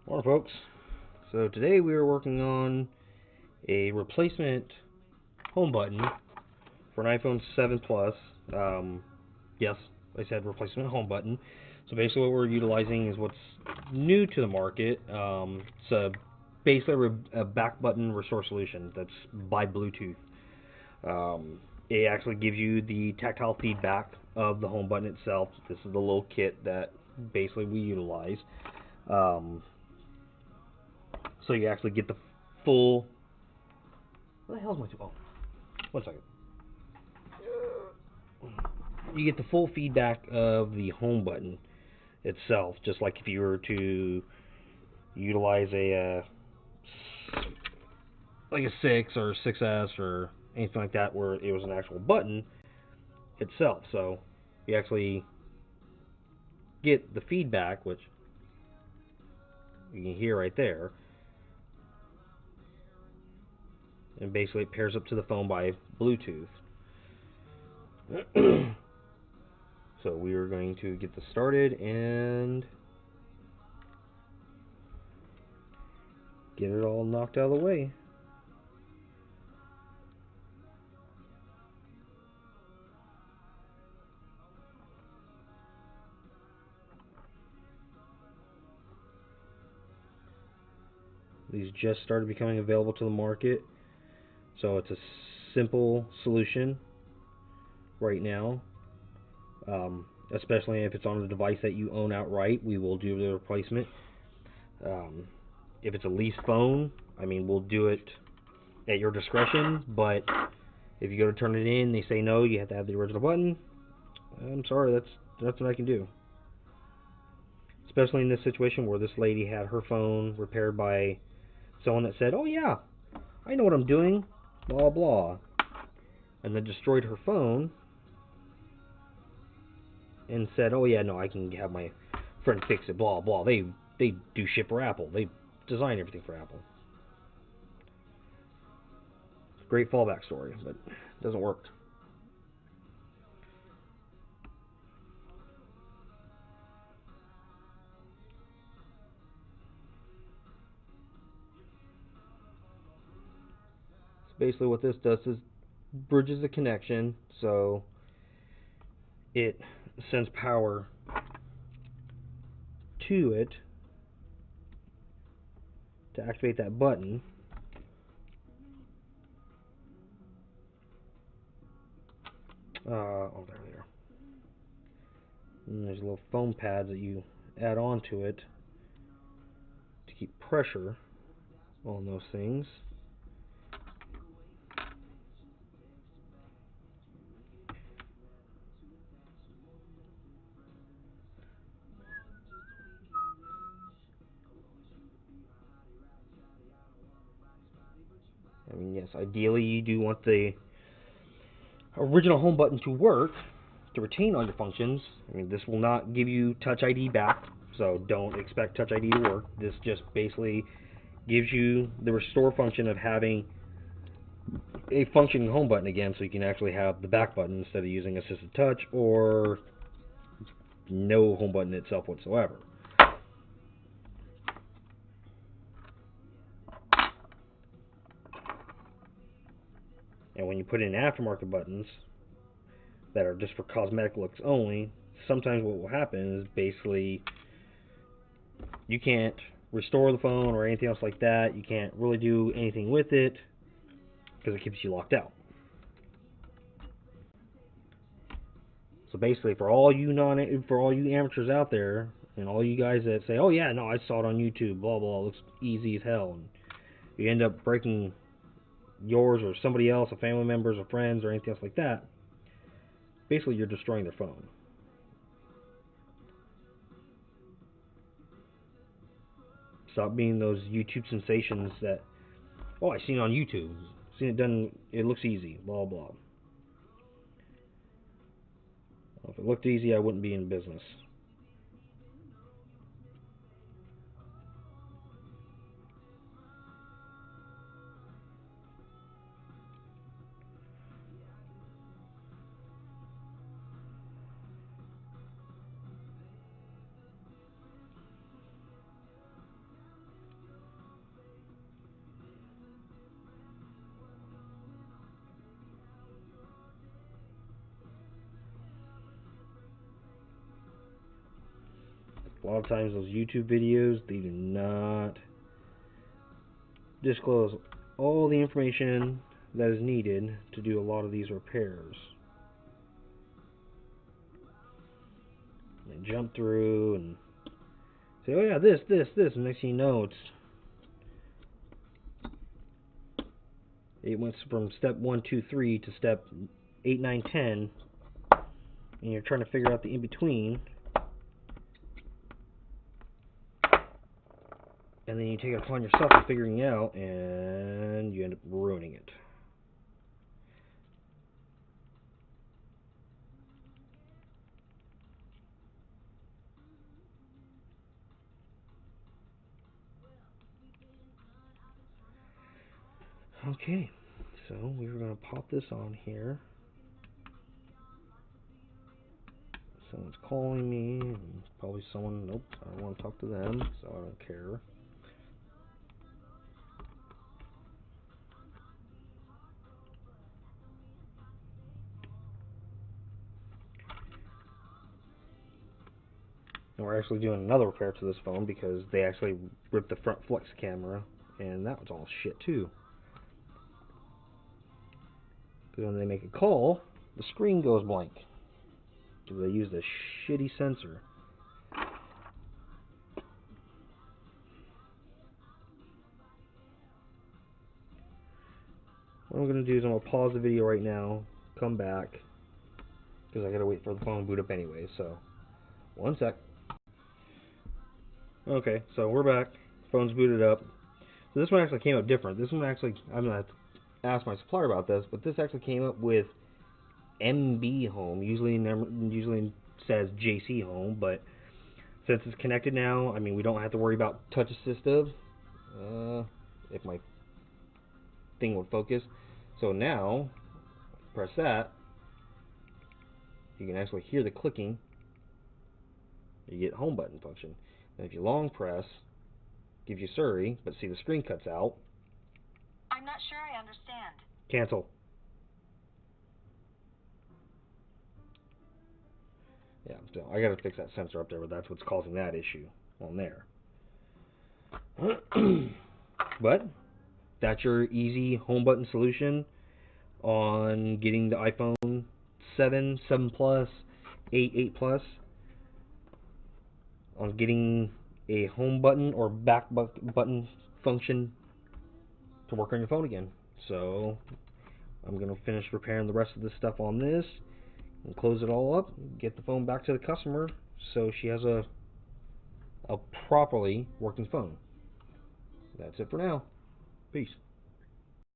Morning, folks. So today we are working on a replacement home button for an iPhone 7 Plus. Yes, I said replacement home button. So basically, what we're utilizing is what's new to the market. Basically a back button restore solution that's by Bluetooth. It actually gives you the tactile feedback of the home button itself. This is the little kit that basically we utilize. Um, so you actually get the full. What the hell is my? Oh, 1 second. You get the full feedback of the home button itself, just like if you were to utilize like a 6 or 6S or anything like that, where it was an actual button itself. So you actually get the feedback, which you can hear right there, and basically it pairs up to the phone by Bluetooth. So we are going to get this started and get it all knocked out of the way. These just started becoming available to the market, so it's a simple solution right now. Especially if it's on a device that you own outright, we will do the replacement. Um, if it's a leased phone, I mean, we'll do it at your discretion. But if you go to turn it in, they say no, you have to have the original button. I'm sorry, that's what I can do. Especially in this situation where this lady had her phone repaired by someone that said, "Oh yeah, I know what I'm doing," blah blah, and then destroyed her phone and said, "Oh yeah, no, I can have my friend fix it." Blah blah. They do ship for Apple. They design everything for Apple. Great fallback story, but it doesn't work. So basically, what this does is bridges the connection, so it sends power to it to activate that button. Oh, there they are. And there's little foam pads that you add on to it to keep pressure on those things. I mean, yes, ideally you do want the original home button to work to retain all your functions. I mean, this will not give you Touch ID back, so don't expect Touch ID to work. This just basically gives you the restore function of having a functioning home button again, so you can actually have the back button instead of using assisted touch or no home button itself whatsoever. And when you put in aftermarket buttons that are just for cosmetic looks only, sometimes what will happen is basically you can't restore the phone or anything else like that. You can't really do anything with it because it keeps you locked out. So basically, for all you amateurs out there, and all you guys that say, "Oh yeah, no, I saw it on YouTube," blah blah, it looks easy as hell, and you end up breaking yours or somebody else, a family member's, or friends, or anything else like that. Basically, you're destroying their phone. Stop being those YouTube sensations that, oh, I seen it on YouTube, seen it done, it looks easy, blah blah. Well, if it looked easy, I wouldn't be in business. A lot of times those YouTube videos, they do not disclose all the information that is needed to do a lot of these repairs. They jump through and say, oh yeah, this, and next thing you know, it went from step 1, 2, 3 to step 8, 9, 10, and you're trying to figure out the in-between, and then you take it upon yourself in figuring it out, and you end up ruining it. Okay, so we're going to pop this on here. Someone's calling me, and probably someone, nope, I don't want to talk to them, so I don't care. And we're actually doing another repair to this phone because they actually ripped the front flex camera, and that was all shit too. Because when they make a call, the screen goes blank. Because they used a shitty sensor. What I'm going to do is I'm going to pause the video right now, come back, because I got to wait for the phone to boot up anyway, so one sec. Okay, so we're back. Phone's booted up. So this one actually came up different. This one actually, I'm going to ask my supplier about this, but this actually came up with MB Home. Usually says JC Home, but since it's connected now, I mean, we don't have to worry about touch assistive. If my thing would focus. So now, press that. You can actually hear the clicking. You get home button function. And if you long press, gives you Surrey, but see the screen cuts out. I'm not sure I understand. Cancel. Yeah, so I gotta fix that sensor up there, but that's what's causing that issue on there. But that's your easy home button solution on getting the iPhone 7, 7 Plus, 8, 8 Plus, on getting a home button or back button function to work on your phone again. So I'm going to finish repairing the rest of this stuff on this and close it all up, get the phone back to the customer so she has a properly working phone. That's it for now. Peace.